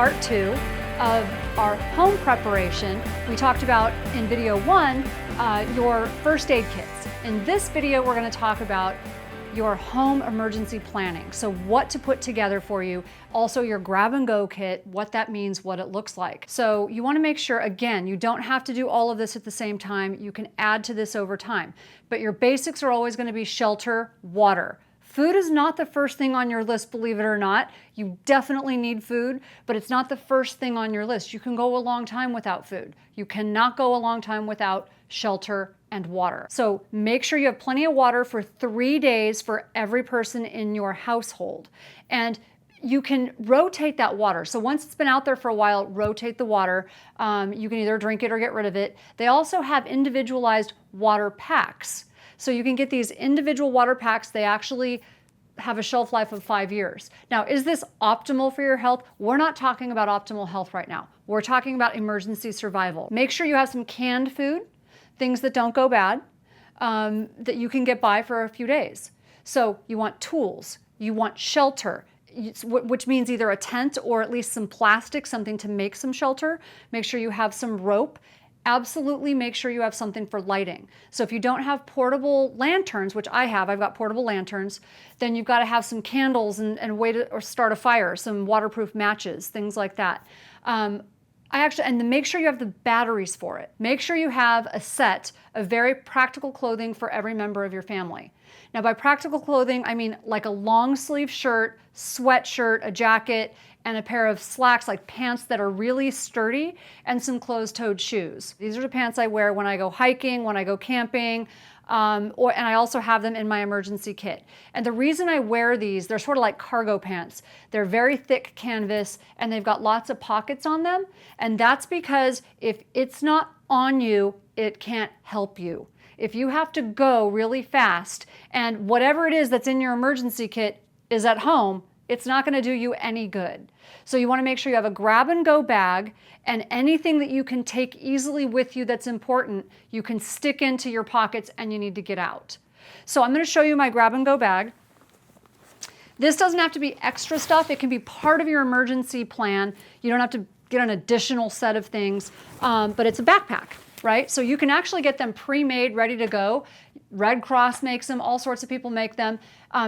part 2 of our home preparation. We talked about in video 1 your first aid kits. In this video, we're going to talk about your home emergency planning. So what to put together for you. Also your grab and go kit, what that means, what it looks like. So you want to make sure, again, you don't have to do all of this at the same time. You can add to this over time. But your basics are always going to be shelter, water. Food is not the first thing on your list, believe it or not. You definitely need food, but it's not the first thing on your list. You can go a long time without food. You cannot go a long time without shelter and water. So make sure you have plenty of water for 3 days for every person in your household. And you can rotate that water. So once it's been out there for a while, rotate the water. You can either drink it or get rid of it. They also have individualized water packs. So you can get these individual water packs. They actually have a shelf life of 5 years. Now, is this optimal for your health? We're not talking about optimal health right now. We're talking about emergency survival. Make sure you have some canned food, things that don't go bad, that you can get by for a few days. So you want tools, you want shelter, which means either a tent or at least some plastic, something to make some shelter. Make sure you have some rope. Absolutely make sure you have something for lighting. So if you don't have portable lanterns, which I've got portable lanterns, then you've got to have some candles and a way to or start a fire, some waterproof matches, things like that. And then make sure you have the batteries for it. Make sure you have a set of very practical clothing for every member of your family. Now by practical clothing, I mean like a long sleeve shirt, sweatshirt, a jacket, and a pair of slacks, like pants that are really sturdy, and some closed-toed shoes. These are the pants I wear when I go hiking, when I go camping, and I also have them in my emergency kit. And the reason I wear these, they're sort of like cargo pants. They're very thick canvas, and they've got lots of pockets on them. And that's because if it's not on you, it can't help you. If you have to go really fast, and whatever it is that's in your emergency kit is at home, it's not going to do you any good. So you want to make sure you have a grab and go bag, and anything that you can take easily with you that's important, you can stick into your pockets and you need to get out. So I'm going to show you my grab and go bag. This doesn't have to be extra stuff. It can be part of your emergency plan. You don't have to get an additional set of things, but it's a backpack, right? So you can actually get them pre-made, ready to go. Red Cross makes them, all sorts of people make them.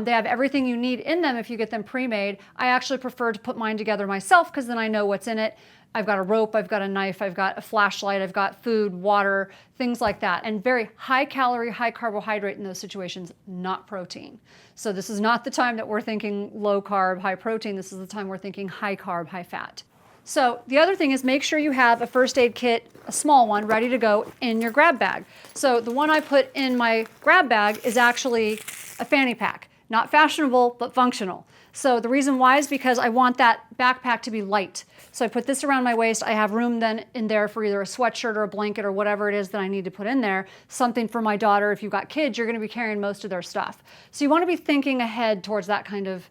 They have everything you need in them if you get them pre-made. I actually prefer to put mine together myself because then I know what's in it. I've got a rope, I've got a knife, I've got a flashlight, I've got food, water, things like that. And very high calorie, high carbohydrate in those situations, not protein. So this is not the time that we're thinking low carb, high protein. This is the time we're thinking high carb, high fat. So the other thing is make sure you have a first aid kit, a small one, ready to go in your grab bag. So the one I put in my grab bag is actually a fanny pack. Not fashionable, but functional. So the reason why is because I want that backpack to be light. So I put this around my waist. I have room then in there for either a sweatshirt or a blanket or whatever it is that I need to put in there. Something for my daughter. If you've got kids, you're going to be carrying most of their stuff. So you want to be thinking ahead towards that kind of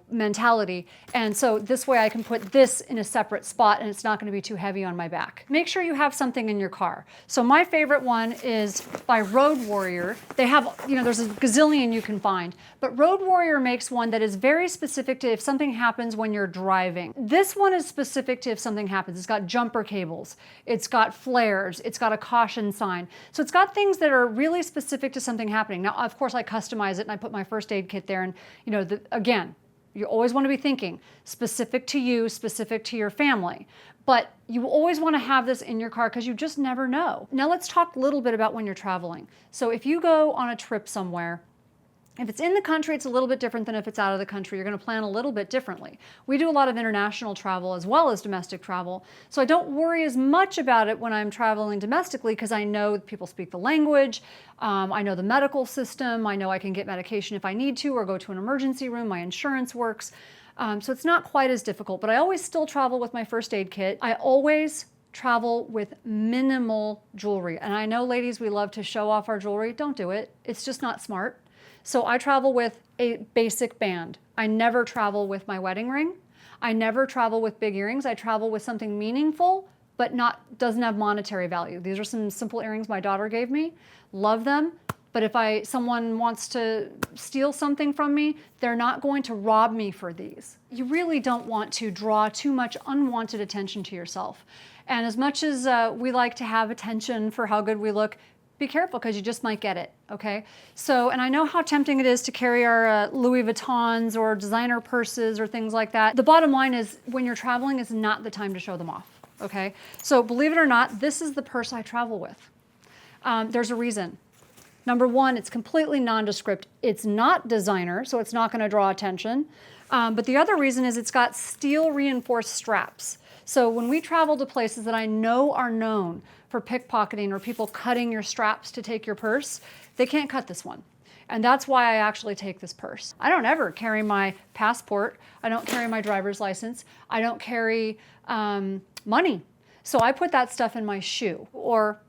mentality. And so this way I can put this in a separate spot and it's not going to be too heavy on my back. Make sure you have something in your car. So my favorite one is by Road Warrior. They have, there's a gazillion you can find, but Road Warrior makes one that is very specific to if something happens when you're driving. This one is specific to if something happens. It's got jumper cables, it's got flares, it's got a caution sign. So it's got things that are really specific to something happening. Now, of course, I customize it and I put my first aid kit there and, again, you always want to be thinking specific to you, specific to your family. But you always want to have this in your car because you just never know. Now let's talk a little bit about when you're traveling. So if you go on a trip somewhere, if it's in the country, it's a little bit different than if it's out of the country. You're going to plan a little bit differently. We do a lot of international travel as well as domestic travel. So I don't worry as much about it when I'm traveling domestically because I know people speak the language. I know the medical system. I know I can get medication if I need to or go to an emergency room. My insurance works. So it's not quite as difficult, but I always still travel with my first aid kit. I always travel with minimal jewelry. And I know, ladies, we love to show off our jewelry. Don't do it. It's just not smart. So I travel with a basic band. I never travel with my wedding ring. I never travel with big earrings. I travel with something meaningful, but doesn't have monetary value. These are some simple earrings my daughter gave me. Love them, But if someone wants to steal something from me, they're not going to rob me for these. You really don't want to draw too much unwanted attention to yourself. And as much as we like to have attention for how good we look, be careful because you just might get it, okay? So, and I know how tempting it is to carry our Louis Vuittons or designer purses or things like that. The bottom line is when you're traveling is not the time to show them off, okay? So believe it or not, this is the purse I travel with. There's a reason. Number one, it's completely nondescript. It's not designer, so it's not gonna draw attention. But the other reason is it's got steel reinforced straps. So when we travel to places that I know are known for pickpocketing or people cutting your straps to take your purse, they can't cut this one. And that's why I actually take this purse. I don't ever carry my passport. I don't carry my driver's license. I don't carry money. So I put that stuff in my shoe, or,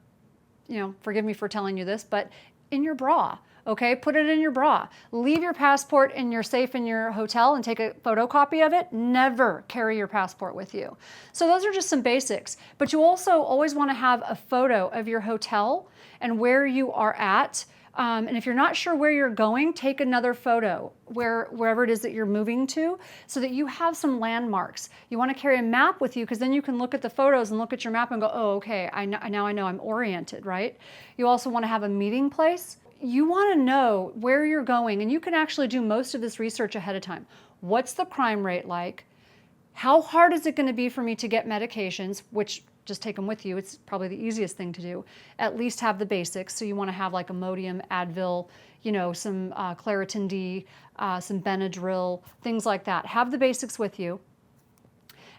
you know, forgive me for telling you this, but in your bra. Okay, put it in your bra. Leave your passport in your safe in your hotel and take a photocopy of it. Never carry your passport with you. So those are just some basics. But you also always want to have a photo of your hotel and where you are at. And if you're not sure where you're going, take another photo wherever it is that you're moving to so that you have some landmarks. You want to carry a map with you because then you can look at the photos and look at your map and go, oh, okay, now I know I'm oriented, right? You also want to have a meeting place. You want to know where you're going, and you can actually do most of this research ahead of time. What's the crime rate like? How hard is it going to be for me to get medications, which just take them with you. It's probably the easiest thing to do. At least have the basics. So you want to have like Imodium, Advil, you know, some Claritin D, some Benadryl, things like that. Have the basics with you.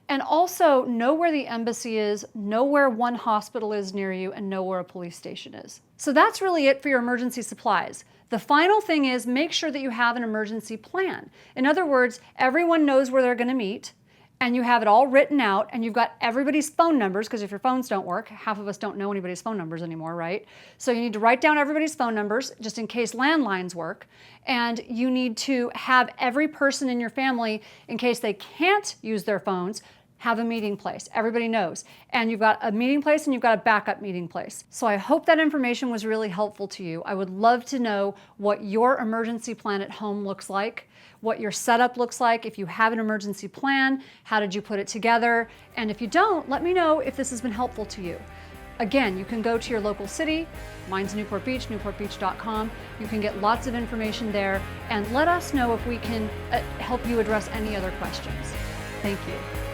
And also know where the embassy is, know where one hospital is near you, and know where a police station is. So that's really it for your emergency supplies. The final thing is make sure that you have an emergency plan. In other words, everyone knows where they're going to meet, and you have it all written out, and you've got everybody's phone numbers, because if your phones don't work, half of us don't know anybody's phone numbers anymore, right? So you need to write down everybody's phone numbers, just in case landlines work, and you need to have every person in your family, in case they can't use their phones, have a meeting place. Everybody knows. And you've got a meeting place and you've got a backup meeting place. So I hope that information was really helpful to you. I would love to know what your emergency plan at home looks like, what your setup looks like. If you have an emergency plan, how did you put it together? And if you don't, let me know if this has been helpful to you. Again, you can go to your local city. Mine's Newport Beach, newportbeach.com. You can get lots of information there, and let us know if we can help you address any other questions. Thank you.